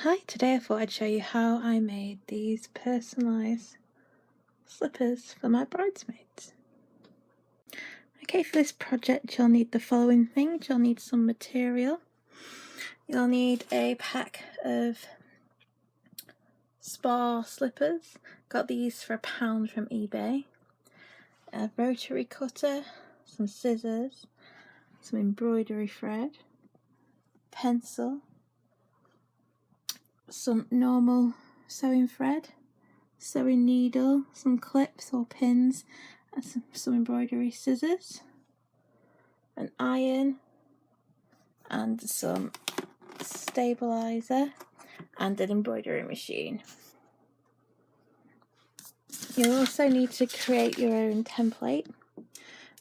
Hi, today I thought I'd show you how I made these personalised slippers for my bridesmaids. Okay, for this project you'll need the following things. You'll need some material. You'll need a pack of spar slippers. Got these for £1 from eBay. A rotary cutter, some scissors, some embroidery thread, pencil, some normal sewing thread, sewing needle, some clips or pins, and some embroidery scissors, an iron, and some stabilizer, and an embroidery machine. You'll also need to create your own template.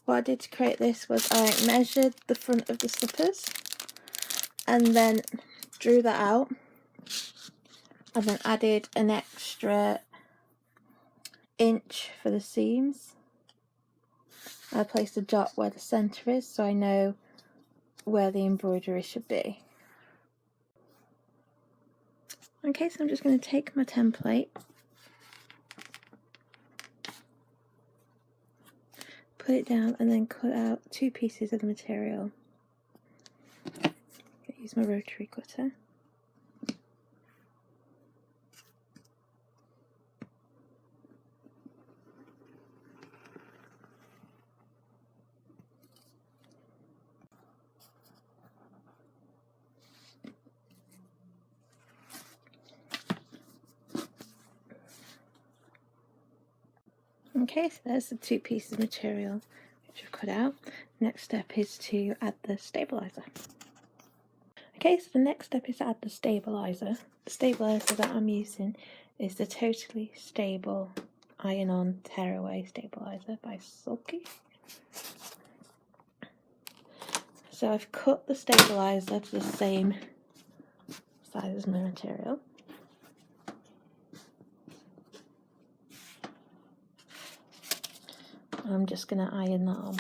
What I did to create this was I measured the front of the slippers and then drew that out, and then added an extra inch for the seams. I placed a dot where the centre is so I know where the embroidery should be. Okay, so I'm just going to take my template, put it down, and then cut out 2 pieces of the material. Use my rotary cutter. Okay, so there's the 2 pieces of material which I've cut out. Next step is to add the stabilizer. Okay, so the next step is to add the stabilizer. The stabilizer that I'm using is the Totally Stable Iron-On Tearaway Stabilizer by Sulky. So I've cut the stabilizer to the same size as my material. I'm just going to iron that on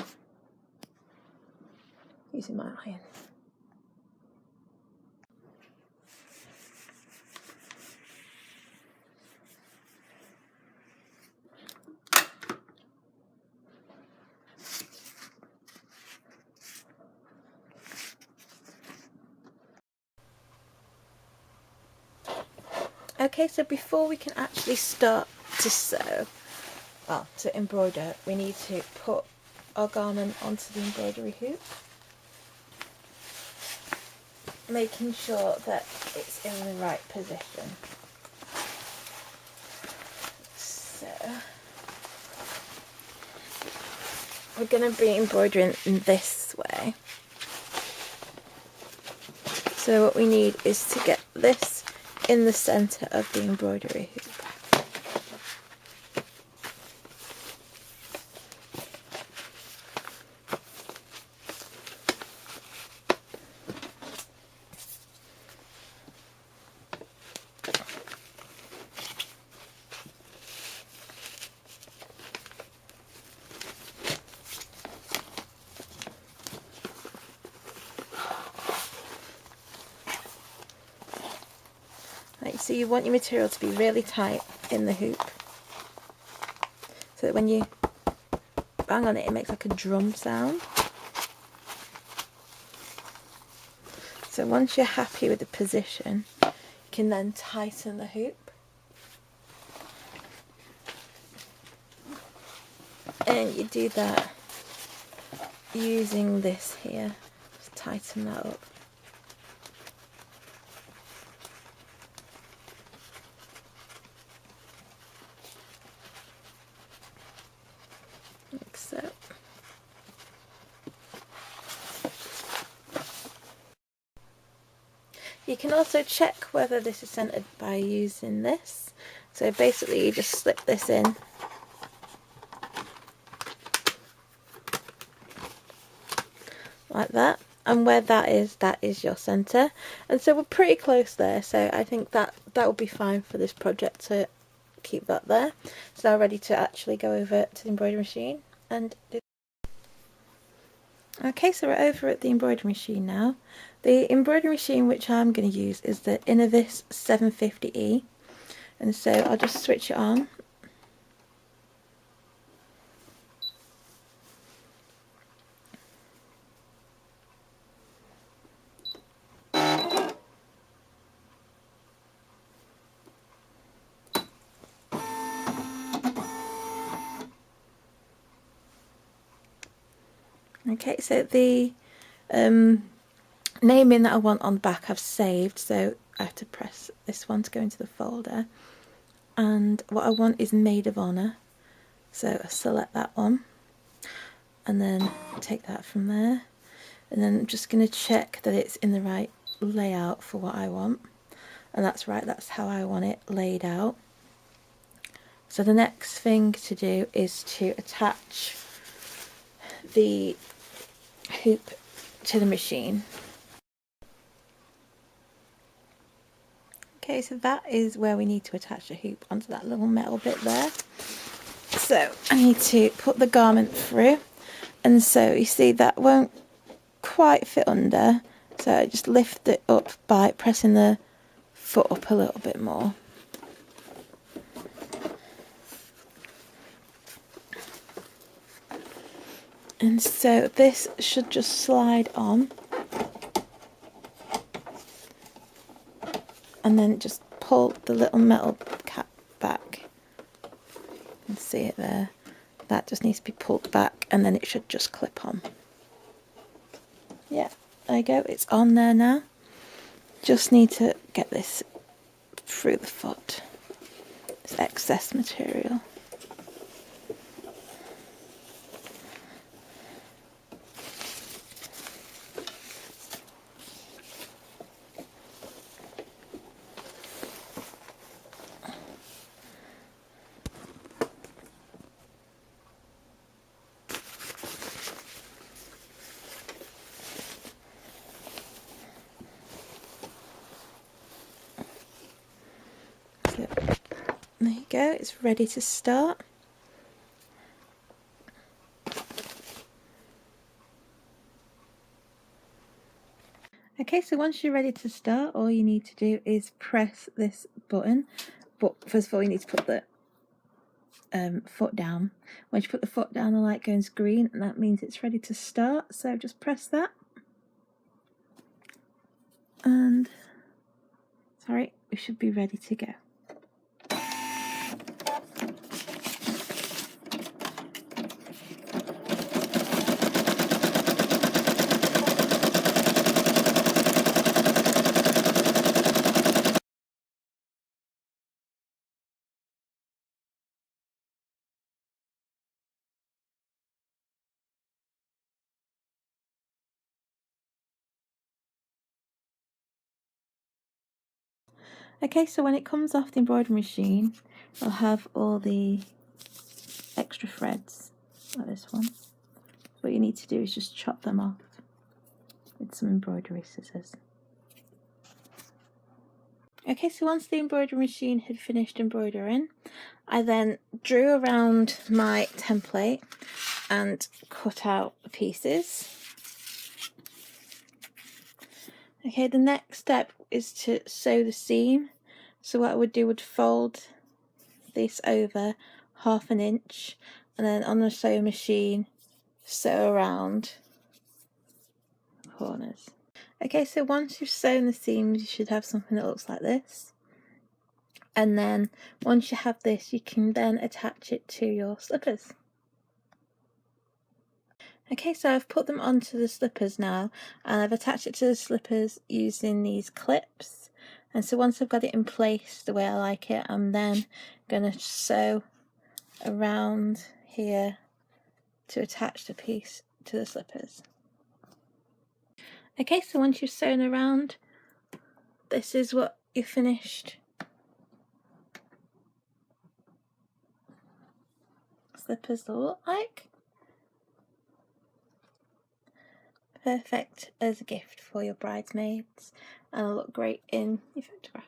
using my iron. Okay, so before we can actually start to sew, well, to embroider, we need to put our garment onto the embroidery hoop, making sure that it's in the right position. So we're going to be embroidering in this way. So what we need is to get this in the centre of the embroidery hoop. So you want your material to be really tight in the hoop, so that when you bang on it, it makes like a drum sound. So once you're happy with the position, you can then tighten the hoop. And you do that using this here, just tighten that up. Like so. You can also check whether this is centered by using this. So basically you just slip this in like that, and where that is your center. And so we're pretty close there, so I think that will be fine for this project to keep that there. It's now ready to actually go over to the embroidery machine and do. Okay, so we're over at the embroidery machine now. The embroidery machine which I'm going to use is the Innovis 750E, and so I'll just switch it on. Okay, so the naming that I want on the back I've saved, so I have to press this one to go into the folder. And what I want is Maid of Honour, so I select that one and then take that from there, and then I'm just going to check that it's in the right layout for what I want, and that's right, that's how I want it laid out. So the next thing to do is to attach the hoop to the machine. Okay, so that is where we need to attach the hoop onto that little metal bit there. So I need to put the garment through, and so you see that won't quite fit under, so I just lift it up by pressing the foot up a little bit more. And so this should just slide on, and then just pull the little metal cap back. You can see it there. That just needs to be pulled back, and then it should just clip on. Yeah, there you go, it's on there now. Just need to get this through the foot, this excess material. So, there you go, it's ready to start. Okay, so once you're ready to start, all you need to do is press this button. But first of all, you need to put the foot down. Once you put the foot down, the light goes green, and that means it's ready to start. So just press that. And, sorry, we should be ready to go. Okay, so when it comes off the embroidery machine, I'll have all the extra threads, like this one. What you need to do is just chop them off with some embroidery scissors. Okay, so once the embroidery machine had finished embroidering, I then drew around my template and cut out the pieces. Okay, the next step is to sew the seam. So what I would do would fold this over 1/2 inch, and then on the sewing machine sew around the corners. Okay, so once you've sewn the seams, you should have something that looks like this. And then once you have this, you can then attach it to your slippers. Okay, so I've put them onto the slippers now, and I've attached it to the slippers using these clips. And so once I've got it in place the way I like it, I'm then going to sew around here to attach the piece to the slippers. Okay, so once you've sewn around, this is what your finished slippers will look like. Perfect as a gift for your bridesmaids, and it'll look great in your photograph.